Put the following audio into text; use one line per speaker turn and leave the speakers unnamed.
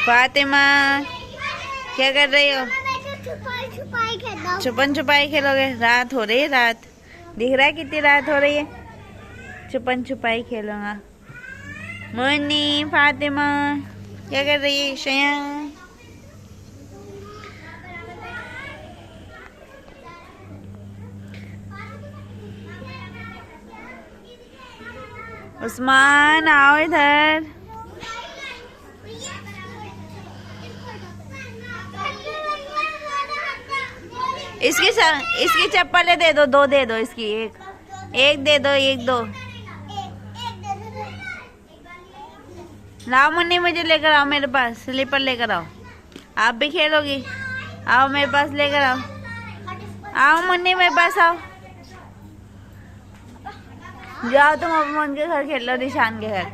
फातिमा क्या कर रही हो? छुपन छुपाई खेलोगे? रात हो रही है, रात दिख रहा है कितनी रात हो रही है। छुपन छुपाई खेलूंगा। मुन्नी फातिमा क्या कर रही है? शया उस्मान आओ इधर। इसकी चप्पलें दे दो, दो दे दो, इसकी एक दे दो, एक दो लाओ। मुन्नी मुझे लेकर आओ, मेरे पास स्लीपर लेकर आओ। आप भी खेलोगी? आओ मेरे पास लेकर आओ। आओ मुन्नी मेरे पास आओ। जाओ तुम अमन के घर खेल लो, निशान के घर।